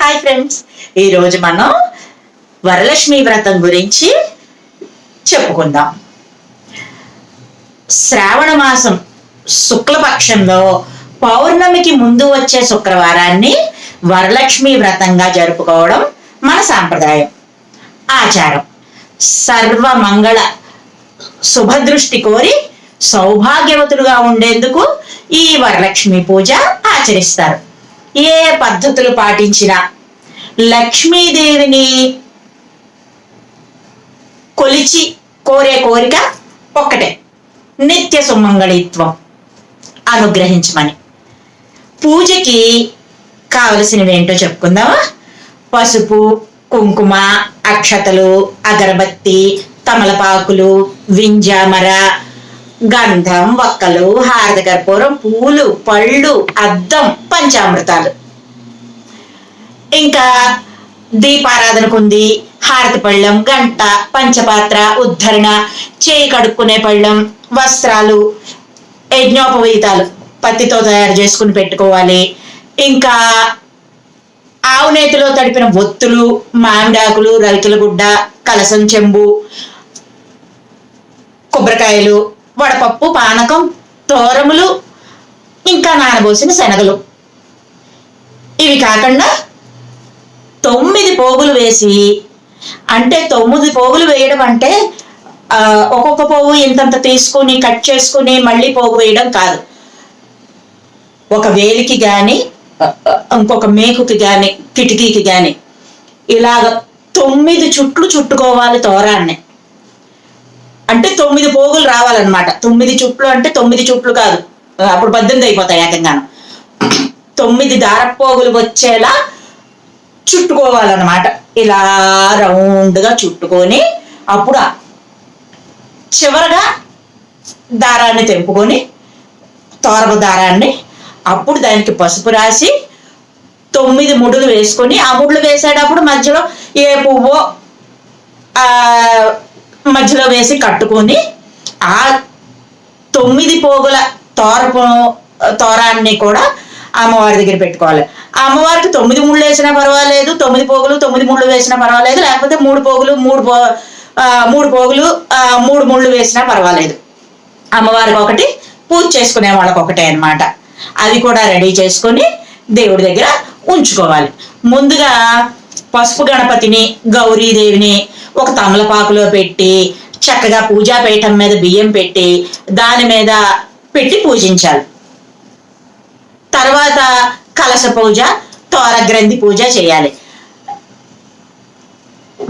Hi friends, ఈరోజు మనం వరలక్ష్మి వ్రతం గురించి చెప్పుకుందాం. శ్రావణ మాసం శుక్లపక్షంలో పౌర్ణమికి ముందు వచ్చే శుక్రవారాన్ని వరలక్ష్మి వ్రతంగా జరుపుకోవడం మన సాంప్రదాయం, ఆచారం. సర్వమంగళ శుభదృష్టి కోరి సౌభాగ్యవతులుగా ఉండేందుకు ఈ వరలక్ష్మి పూజ ఆచరిస్తారు. ఏ పద్ధతులు పాటించినా లక్ష్మీదేవిని కొలిచి కోరే కోరిక ఒక్కటే, నిత్య సుమంగళిత్వం అనుగ్రహించమని. పూజకి కావలసినవి ఏంటో చెప్పుకుందామా? పసుపు, కుంకుమ, అక్షతలు, అగరబత్తి, తమలపాకులు, వింజామర, గంధం, వక్కలు, హారత కర్పూరం, పూలు, పళ్ళు, అద్దం, పంచామృతాలు. ఇంకా దీపారాధనకు ఉంది హారతి పళ్ళం, గంట, పంచపాత్ర, ఉద్ధరణ, చేయి కడుక్కునే పళ్ళం, వస్త్రాలు, యజ్ఞోపవీతాలు పత్తితో తయారు చేసుకుని పెట్టుకోవాలి. ఇంకా ఆవు నేతిలో తడిపిన ఒత్తులు, మామిడాకులు, రవికెల గుడ్డ, కలసం చెంబు, కొబ్బరికాయలు, వడపప్పు, పానకం, తోరములు, ఇంకా నానబోసిన శనగలు. ఇవి కాకుండా 9 పోగులు వేసి, అంటే 9 పోగులు వేయడం అంటే ఒక్కొక్క పోగు ఇంతంత తీసుకుని కట్ చేసుకుని మళ్ళీ పోగు వేయడం కాదు. ఒక వేలికి గాని ఇంకొక మేకుకి గాని కిటికీకి గాని ఇలాగ 9 చుట్లు చుట్టుకోవాలి తోరాన్ని. అంటే 9 పోగులు రావాలన్నమాట. 9 చుట్లు అంటే 9 చుట్లు కాదు, అప్పుడు 18 అయిపోతాయి ఏకంగాను. 9 దారపోగులు వచ్చేలా చుట్టుకోవాలన్నమాట. ఇలా రౌండ్గా చుట్టుకొని అప్పుడు చివరగా దారాన్ని తెంపుకొని తోరపు దారాన్ని అప్పుడు దానికి పసుపు రాసి 9 ముడులు వేసుకొని, ఆ ముడులు వేసేటప్పుడు మధ్యలో ఏ పువ్వో మధ్యలో వేసి కట్టుకొని ఆ 9 పోగుల తోరాన్ని కూడా అమ్మవారి దగ్గర పెట్టుకోవాలి. ఆ అమ్మవారికి 9 ముళ్ళు వేసినా పర్వాలేదు, 9 పోగులు 9 ముళ్ళు వేసినా పర్వాలేదు, లేకపోతే 3 పోగులు 3 పోగులు 3 ముళ్ళు వేసినా పర్వాలేదు. అమ్మవారికి ఒకటి, పూజ చేసుకునే వాళ్ళకి ఒకటే అన్నమాట. అది కూడా రెడీ చేసుకొని దేవుడి దగ్గర ఉంచుకోవాలి. ముందుగా పసుపు గణపతిని, గౌరీదేవిని ఒక తమలపాకులో పెట్టి చక్కగా పూజాపీఠం మీద బియ్యం పెట్టి దాని మీద పెట్టి పూజించాలి. తర్వాత కలశ పూజ, తోరగ్రంథి పూజ చేయాలి.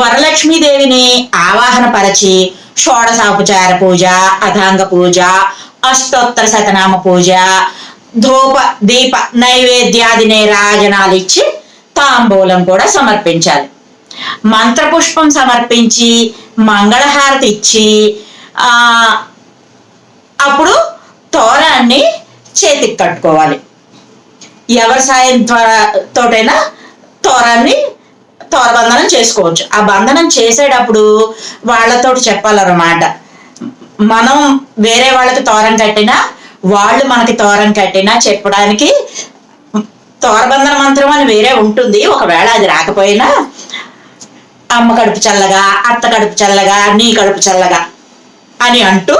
వరలక్ష్మీదేవిని ఆవాహన పరచి షోడశోపచార పూజ, అథాంగ పూజ, అష్టోత్తర శతనామ పూజ, ధూప దీప నైవేద్యాది నీరాజనాలు ఇచ్చి తాంబూలం కూడా సమర్పించాలి. మంత్రపుష్పం సమర్పించి మంగళహారతి ఇచ్చి అప్పుడు తోరాన్ని చేతికి కట్టుకోవాలి. ఎవరి సాయం తోటైనా తోరబంధనం చేసుకోవచ్చు. ఆ బంధనం చేసేటప్పుడు వాళ్ళతోటి చెప్పాలన్నమాట. మనం వేరే వాళ్ళకి తోరం కట్టినా, వాళ్ళు మనకి తోరం కట్టినా చెప్పడానికి తోరబంధన మంత్రం అని వేరే ఉంటుంది. ఒకవేళ అది రాకపోయినా అమ్మ కడుపు చల్లగా, అత్త కడుపు చల్లగా, నీ కడుపు చల్లగా అని అంటూ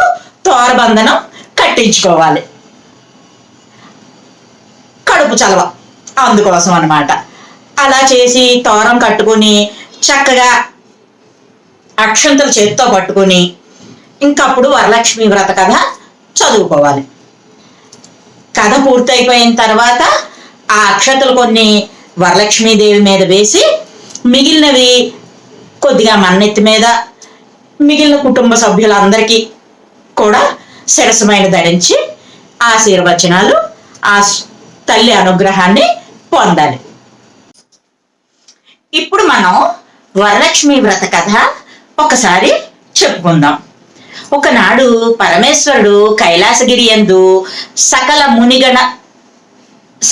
తోరబంధనం కట్టించుకోవాలి. కడుపు చలవ అందుకోసం అన్నమాట. అలా చేసి తోరం కట్టుకుని చక్కగా అక్షంతలు చేతితో పట్టుకుని ఇంకప్పుడు వరలక్ష్మి వ్రత కథ చదువుకోవాలి. కథ పూర్తయిపోయిన తర్వాత ఆ అక్షతలు కొన్ని వరలక్ష్మీదేవి మీద వేసి మిగిలినవి కొద్దిగా మన్నెత్తి మీద, మిగిలిన కుటుంబ సభ్యులందరికీ కూడా శిరస్సుమైన ధరించి ఆశీర్వచనాలు, ఆ తల్లి అనుగ్రహాన్ని పొందాలి. ఇప్పుడు మనం వరలక్ష్మి వ్రత కథ ఒకసారి చెప్పుకుందాం. ఒకనాడు పరమేశ్వరుడు కైలాసగిరి యందు సకల మునిగణ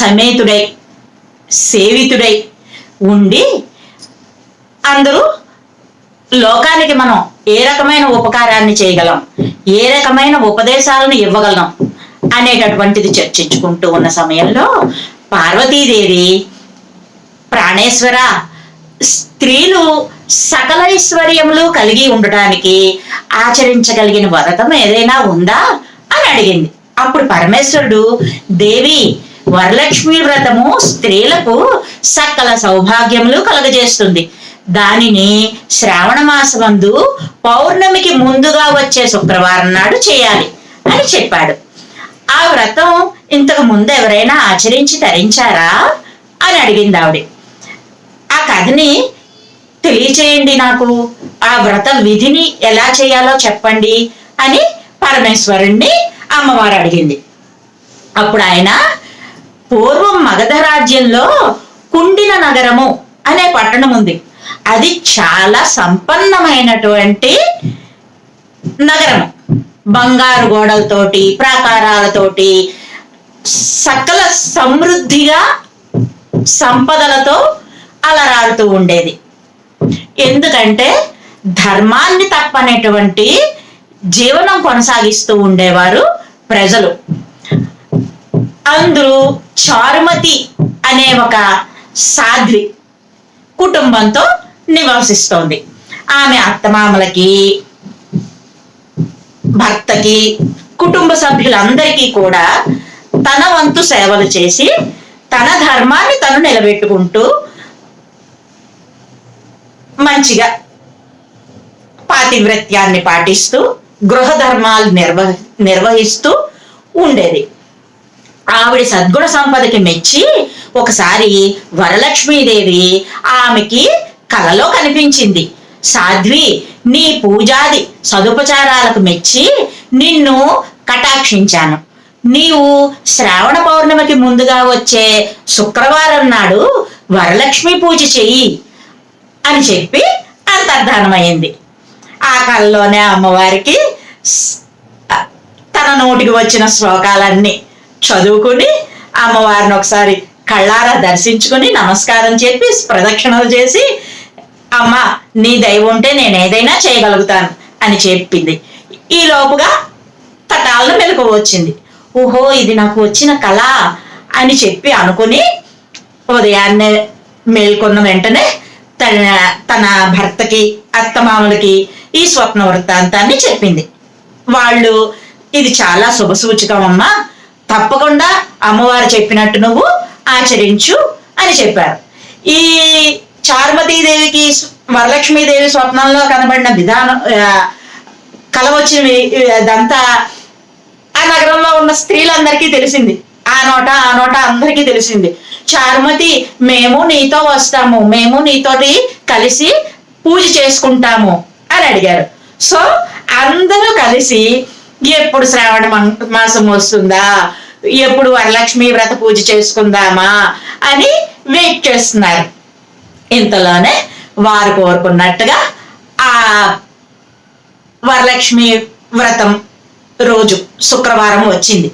సమేతుడై సేవితుడై ఉండి, అందరూ లోకానికి మనం ఏ రకమైన ఉపకారాన్ని చేయగలం, ఏ రకమైన ఉపదేశాలను ఇవ్వగలం అనేటటువంటిది చర్చించుకుంటూ ఉన్న సమయంలో పార్వతీదేవి ప్రాణేశ్వర, స్త్రీలు సకల ఐశ్వర్యములు కలిగి ఉండటానికి ఆచరించగలిగిన వ్రతం ఏదైనా ఉందా అని అడిగింది. అప్పుడు పరమేశ్వరుడు, దేవి, వరలక్ష్మి వ్రతము స్త్రీలకు సకల సౌభాగ్యములు కలగజేస్తుంది. దానిని శ్రావణ మాసమందు పౌర్ణమికి ముందుగా వచ్చే శుక్రవారం నాడు చేయాలి అని చెప్పాడు. ఆ వ్రతం ఇంతకు ముందు ఎవరైనా ఆచరించి తరించారా అని అడిగింది ఆవిడ. ఆ కథని తెలియచేయండి నాకు, ఆ వ్రత విధిని ఎలా చేయాలో చెప్పండి అని పరమేశ్వరుణ్ణి అమ్మవారు అడిగింది. అప్పుడు ఆయన, పూర్వం మగధ రాజ్యంలో కుండిన నగరము అనే పట్టణం ఉంది. అది చాలా సంపన్నమైనటువంటి నగరము. బంగారు గోడలతోటి, ప్రాకారాలతోటి, సకల సమృద్ధిగా సంపదలతో అలరాడుతూ ఉండేది. ఎందుకంటే ధర్మాన్ని తప్పనేటువంటి జీవనం కొనసాగిస్తూ ఉండేవారు ప్రజలు. అందరూ చారుమతి అనే ఒక సాధ్వి కుటుంబంతో నివసిస్తోంది. ఆమె అత్తమామలకి, భర్తకి, కుటుంబ సభ్యులందరికీ కూడా తన వంతు సేవలు చేసి తన ధర్మాన్ని తను నిలబెట్టుకుంటూ మంచిగా పాతివ్రత్యాన్ని పాటిస్తూ గృహ ధర్మాలు నిర్వహిస్తూ ఉండేది. ఆవిడ సద్గుణ సంపదకి మెచ్చి ఒకసారి వరలక్ష్మీదేవి ఆమెకి కలలో కనిపించింది. సాధ్వి, నీ పూజాది సదుపచారాలకు మెచ్చి నిన్ను కటాక్షించాను. నీవు శ్రావణ పౌర్ణమికి ముందుగా వచ్చే శుక్రవారం నాడు వరలక్ష్మి పూజ చెయ్యి అని చెప్పి అంతర్ధానమైంది. ఆ కళలోనే అమ్మవారికి తన నోటికి వచ్చిన శ్లోకాలన్నీ చదువుకుని అమ్మవారిని ఒకసారి కళ్ళారా దర్శించుకుని నమస్కారం చెప్పి ప్రదక్షిణలు చేసి, అమ్మ నీ దయ ఉంటే నేను ఏదైనా చేయగలుగుతాను అని చెప్పింది. ఈ లోపుగా తటాలను మెలకు వచ్చింది. ఓహో, ఇది నాకు వచ్చిన కళ అని చెప్పి అనుకుని ఉదయాన్నే మేల్కొన్న వెంటనే తన భర్తకి, అత్తమామలకి ఈ స్వప్న వృత్తాంతాన్ని చెప్పింది. వాళ్ళు, ఇది చాలా శుభ సూచకం అమ్మా, తప్పకుండా అమ్మవారు చెప్పినట్టు నువ్వు ఆచరించు అని చెప్పారు. ఈ చారుమతీదేవికి వరలక్ష్మీదేవి స్వప్నంలో కనబడిన విధానం, కల వచ్చిన అదంతా ఆ నగరంలో ఉన్న స్త్రీలందరికీ తెలిసింది. ఆ నోట అందరికీ తెలిసింది. చారుమతి, మేము నీతో వస్తాము, మేము నీతోటి కలిసి పూజ చేసుకుంటాము అని అడిగారు. సో అందరూ కలిసి ఎప్పుడు శ్రావణ మాసం వస్తుందా, ఎప్పుడు వరలక్ష్మి వ్రత పూజ చేసుకుందామా అని వెయిట్ చేస్తున్నారు. ఇంతలోనే వారు కోరుకున్నట్టుగా ఆ వరలక్ష్మి వ్రతం రోజు శుక్రవారం వచ్చింది.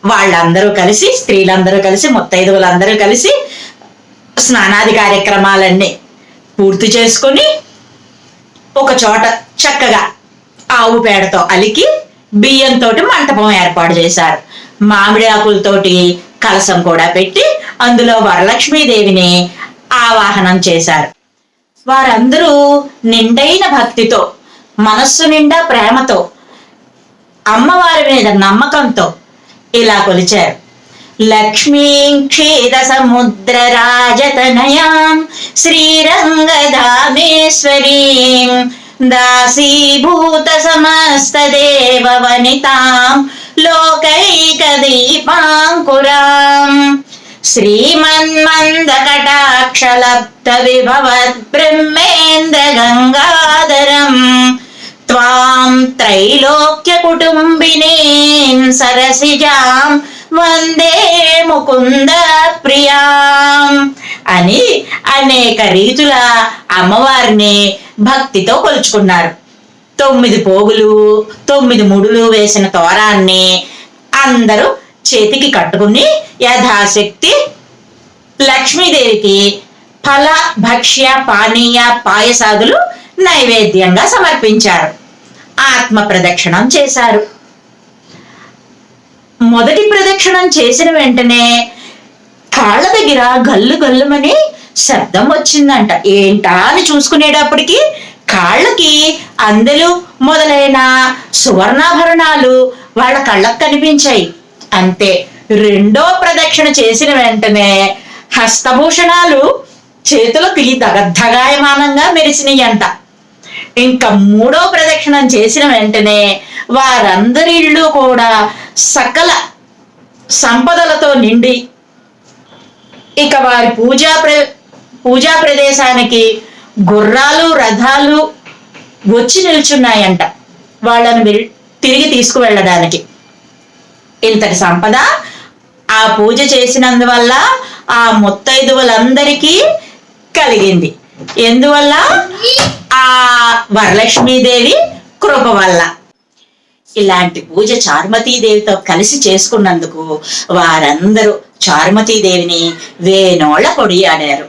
వాళ్ళందరూ కలిసి, స్త్రీలందరూ కలిసి, ముత్తైదువులందరూ కలిసి స్నానాది కార్యక్రమాలన్నీ పూర్తి చేసుకుని ఒక చోట చక్కగా ఆవు పేడతో అలికి బియ్యంతో మంటపం ఏర్పాటు చేశారు. మామిడి ఆకులతోటి కలసం కూడా పెట్టి అందులో వరలక్ష్మీదేవిని ఆవాహనం చేశారు. వారందరూ నిండైన భక్తితో, మనస్సు నిండా ప్రేమతో, అమ్మవారి మీద నమ్మకంతో ఇలా కొలిచారు. లక్ష్మీం క్షీర సముద్ర రాజతనయాం శ్రీరంగధామేశ్వరీం దాసీభూత సమస్త దేవ వనితాం లోకైక దీపాంకురాం శ్రీమన్మందకటాక్షలబ్ధ విభవద్ బ్రహ్మేంద్ర గంగాధరం త్వాం త్రైలోక్య కుటుంబినీం సరసిజాం వందే ముకుంద ప్రియాం అని అనేక రీతుల అమ్మవారిని భక్తితో కొలుచుకున్నారు. 9 పోగులు, 9 ముడులు వేసిన తోరాన్ని అందరూ చేతికి కట్టుకుని యథాశక్తి లక్ష్మీదేవికి ఫల, భక్ష్య, పానీయ, పాయసాదులు నైవేద్యంగా సమర్పించారు. ఆత్మ ప్రదక్షిణం చేశారు. మొదటి ప్రదక్షిణం చేసిన వెంటనే కాళ్ళ దగ్గర గల్లు గల్లుమని శబ్దం వచ్చిందంట. ఏంటా అని చూసుకునేటప్పటికి కాళ్ళకి అందెలు మొదలైన సువర్ణాభరణాలు వాళ్ళ కళ్ళకు కనిపించాయి. అంతే, రెండో ప్రదక్షిణ చేసిన వెంటనే హస్తభూషణాలు చేతులకి దగద్ధగాయమానంగా మెరిసినాయంట. ఇంకా మూడో ప్రదక్షిణం చేసిన వెంటనే వారందరి ఇళ్ళు కూడా సకల సంపదలతో నిండి ఇక వారి పూజా ప్రదేశానికి గుర్రాలు రథాలు వచ్చి నిల్చున్నాయంట వాళ్ళని తిరిగి తీసుకువెళ్ళడానికి. ఇంతటి సంపద ఆ పూజ చేసినందువల్ల ఆ ముత్తైదువులందరికీ కలిగింది. ఎందువల్ల? ఆ వరలక్ష్మీదేవి కృప వల్ల. ఇలాంటి పూజ చారుమతీదేవితో కలిసి చేసుకున్నందుకు వారందరూ చారుమతీదేవిని వేనోళ్ల కొడియాడారు.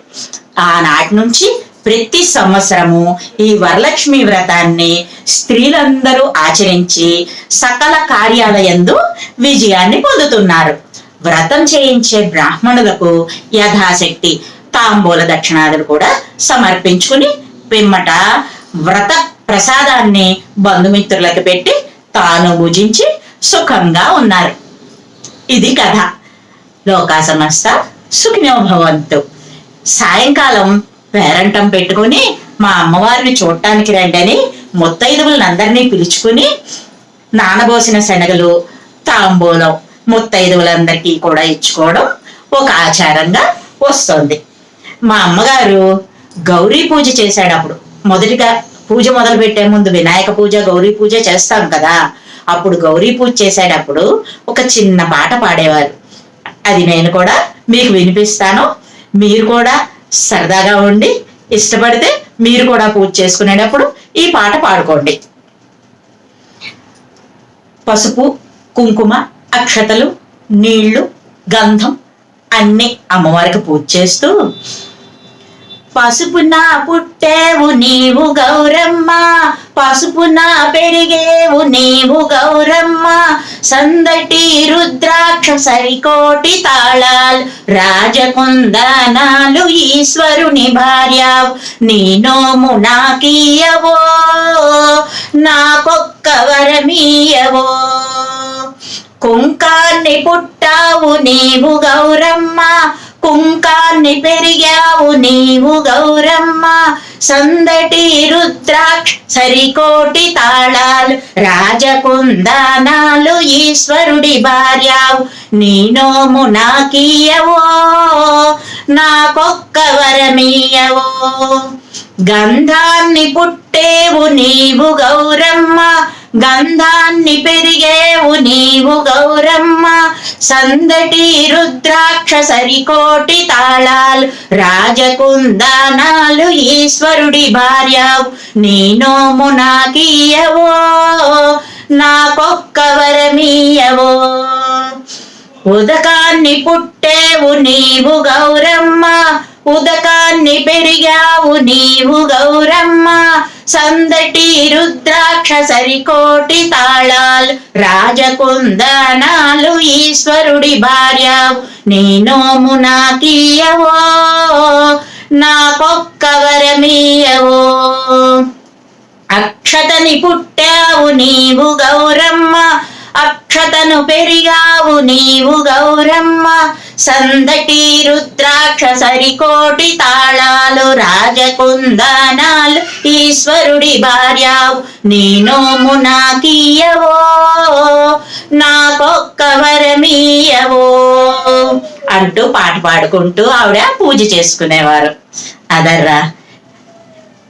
ఆనాటి నుంచి ప్రతి సంవత్సరము ఈ వరలక్ష్మి వ్రతాన్ని స్త్రీలందరూ ఆచరించి సకల కార్యాలయందు విజయాన్ని పొందుతున్నారు. వ్రతం చేయించే బ్రాహ్మణులకు యథాశక్తి తాంబూల దక్షిణాదులు కూడా సమర్పించుకుని పిమ్మట వ్రత ప్రసాదాన్ని బంధుమిత్రులకు పెట్టి తాను భుజించి సుఖంగా ఉన్నారు. ఇది కథ. లోకా సమస్త సుఖినో భవంతు. సాయంకాలం పేరంటం పెట్టుకుని మా అమ్మవారిని చూడటానికి రండి అని ముత్తైదువులందరినీ పిలుచుకుని నానబోసిన శనగలు తాంబూలం ముత్తైదువులందరికీ కూడా ఇచ్చుకోవడం ఒక ఆచారంగా వస్తుంది. మా అమ్మగారు గౌరీ పూజ చేసేటప్పుడు, మొదటిగా పూజ మొదలు పెట్టే ముందు వినాయక పూజ గౌరీ పూజ చేస్తాం కదా, అప్పుడు గౌరీ పూజ చేసేటప్పుడు ఒక చిన్న పాట పాడేవారు. అది నేను కూడా మీకు వినిపిస్తాను. మీరు కూడా సరదాగా ఉండి ఇష్టపడితే మీరు కూడా పూజ చేసుకునేటప్పుడు ఈ పాట పాడుకోండి. పసుపు కుంకుమ అక్షతలు నీళ్లు గంధం అన్ని అమ్మవారికి పూజ చేస్తూ, పసుపున పుట్టేవు నీవు గౌరమ్మ, పసుపున పెరిగేవు నీవు గౌరమ్మ, సందటి రుద్రాక్ష సరికోటి తాళాలు రాజకుందనాలు ఈశ్వరుని భార్యావు, నీ నోము నాకీయవో నాకొక్క వరమీయవో, కుంకాన్ని పుట్టావు నీవు గౌరమ్మ, కుంకాన్ని పెరిగావు నీవు గౌరమ్మ, సందటి రుద్రాక్ష సరికోటి తాళాలు రాజకుందనాలు ఈశ్వరుడి భార్యావు, నీ నోము నాకీయవో నాకొక్క వరమీయవో, గంధాన్ని పుట్టేవు నీవు గౌరమ్మ, గంధాన్ని పెరిగేవు నీవు గౌరమ్మ, సందటి రుద్రాక్ష సరికోటి తాళాలు రాజకుందనాలు ఈశ్వరుడి భార్యావు, నీ నోము నాకీయవో నాకొక్క వరమీయవో, ఉదకాన్ని పుట్టేవు నీవు గౌరమ్మ, ఉదకాన్ని పెరిగావు నీవు గౌరమ్మ, సందటి రుద్రాక్ష సరికోటి తాళాలు రాజకుందనాలు ఈశ్వరుడి భార్యావు, నీ నోము నాకీయవో నాకొక్క వరమీయవో, అక్షతని పుట్టావు నీవు గౌరమ్మ, అక్షతను పెరిగావు నీవు గౌరమ్మ, సందటి రుద్రాక్ష సరికోటి తాళాలు రాజకుందనాలు ఈశ్వరుడి భార్యావు, నీ నోము నాకీయవో నాకొక్క వరమీయవో అంటూ పాట పాడుకుంటూ ఆవిడ పూజ చేసుకునేవారు. అదర్రా,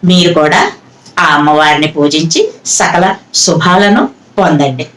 మీరు కూడా ఆ అమ్మవారిని పూజించి సకల శుభాలను పొందండి.